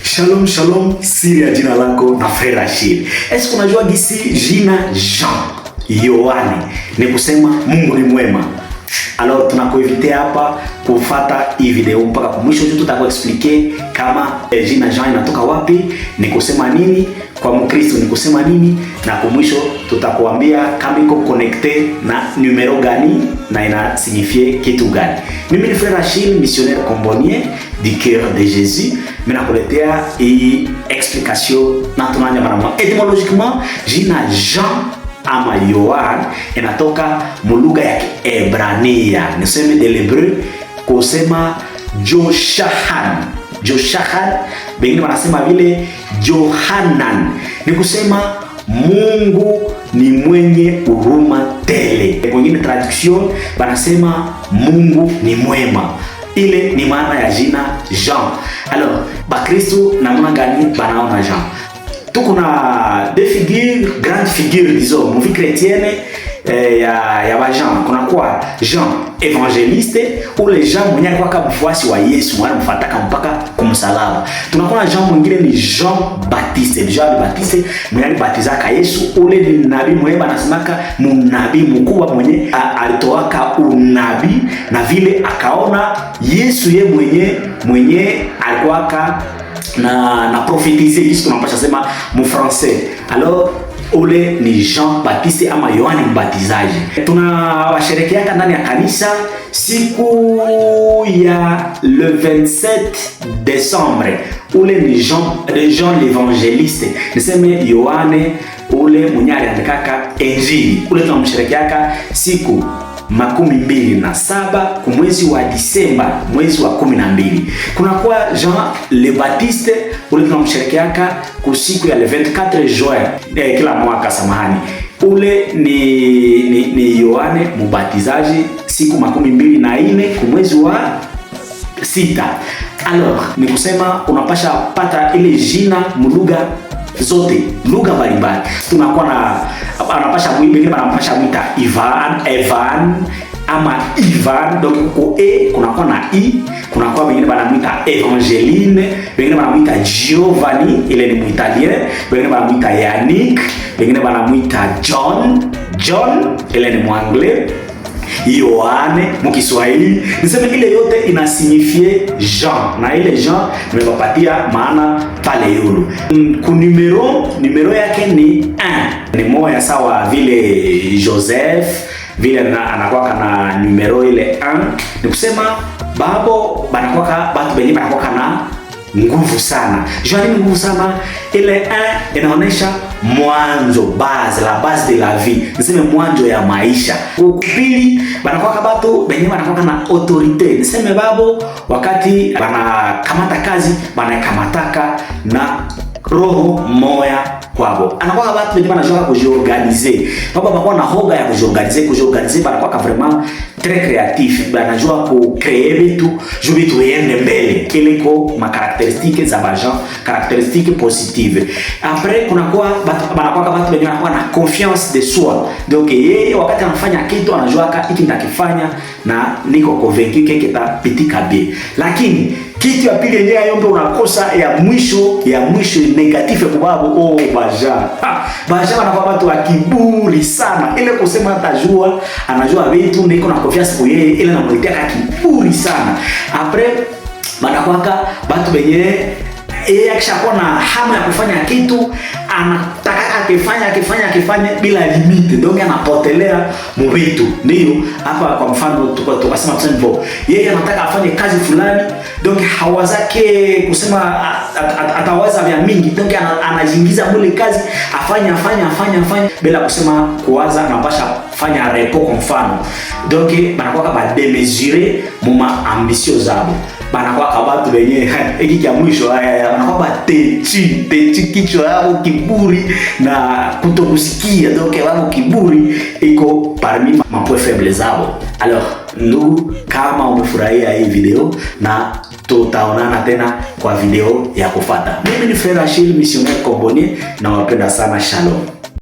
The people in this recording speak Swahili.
Shalom shalom, siri ya jina lako na Frère Achille. Est-ce qu'on unajua gisi jina Jean Yohane ni kusema Mungu ni mwema? Alors tunakuinvitea hapa kufuata hii video mpaka mwisho, tutakuexpliquer kama jina Jean inatoka wapi, ni kusema nini kwa Mkristo, ni kusema nini, na kwa mwisho tutakuambia kama iko connecté na numero gani na ina signifie kitu gani. Mimi ni Frère Achille, missionnaire combonier du cœur de Jésus. Mimi nakuletea hii explication na tunaanza mara moja. Etymologiquement jina Jean ama Yohane inatoka mulugha ya Kiebrania, niseme de l'hébreu kusema Joshahan. Joshahan bengine wanasema vile Johanan, ni kusema Mungu ni mwenye huruma tele. Wengine traduction wanasema Mungu ni mwema. Ile ni maana ya jina Jean. Alors, Bakristo namna gani banaona Jean? Tuko na deux figures, grandes figures disons, mu vie chrétienne ya ba Jean. Kuna kwa Jean Evangeliste, ule Jean mwenye alikuwa kama mfuasi wa Yesu, mwana mfataka mpaka kumsalaba. Tunakuwa Jean mwingine ni Jean Baptiste. Jean Baptiste mwenye alibatizaka Yesu, ule ni nabii mwenye anasemaka munabii mkubwa mwenye alitoaka unabii na vile akaona Yesu ye mwenye alikuwa na prophétiser kitu tunapasha sema mu français. Alors ule ni Jean Baptiste ama Yohane Mbatizaji. Tunawasherekea ndani ya kanisa siku ya le 27 décembre. Ule ni Jean l'Evangeliste. Niseme Yohane ule mwenye aliandika Injili. Ule tunamsherekea siku 27 kwa mwezi wa Disemba, mwezi wa 12. Kuna kwa Jean le Baptiste, ule tunamsherekea kwa siku ya le 24 juin kila mwaka, samahani. Ule ni Yohane Mbatizaji, siku 24 kwa mwezi wa 6. Alors ni kusema unapasha pata ile jina mulugha zote, lugha mbalimbali. Tunakuwa na anapasha mwingine anapasha mwita Evan ama Ivan, donc ko kunakuwa na i, kunakuwa wengine wanamwita Evangeline, wengine wanamwita Giovanni, ile ni Muitalien, wengine wanamwita Yannick, wengine wanamwita John, ile ni Mwanglais, Yohane mukiswahili. Niseme ile yote inasignifie Jean, na ile Jean nimewapatia maana pale yulu. Ku numero yake ni 1, ni moja sawa vile Joseph vile anakuwa na numero ile 1. Ni kusema babo banakuwa batu benye banakuwa na nguvu sana. Jean ni nguvu sana. Ile 1 inaonesha mwanzo, la base de la vie, niseme mwanzo ya maisha. Pili banakuwa batu benye banakuwa na autorite, niseme babo wakati banakamata kazi banakamataka na roho moya kwabo. Anakuwa watu wengi wanajua kujiorganiser. Baba bako na hoga ya kujiorganiser banakuwa vraiment très créatif. Banajua ku créer vitu, juu vitu yende mbele. Ile ko ma caractéristiques za bajan, caractéristiques positives. Après kunakuwa banakuwa watu wengi wanakuwa na confiance de soi. Donc yeye wakati anafanya kitu anajua hiki nitakifanya na niko convaincu que kitapitika bien. Lakini kitu ya pili yenyewe yombe unakosa ya mwisho negative kwa sababu baja wanakuwa watu wa kiburi sana. Ile kusema anajua vitu niko na confiance kwa yeye, ile namletea kiburi sana. Après banakuwa watu wenye yeye akishakuwa na hamu ya kufanya kitu anataka akifanya bila limite, donc anapotelea mvitu. Ndio hapa kwa mfano tukasema tuseme yeye anataka afanye kazi fulani, donc hawazake kusema atawaza vya mingi, donc anajiingiza mule kazi afanye bila kusema kuwaza, anapasha fanya repo kwa mfano. Donc banakuwa kama démesuré moma ambitio zabo, banakuwa kabatu wenyewe hiki kia mwisho banakuwa teti kichwa yao kiburi na kutokusikia, donc wao kiburi iko parmi ma points faibles zao. Alors ndugu, kama umefurahia hii video na tutaonana tena kwa video ya kufuata. Mimi ni Frère Achille, missionnaire combonier, na wapenda sana. Shalom.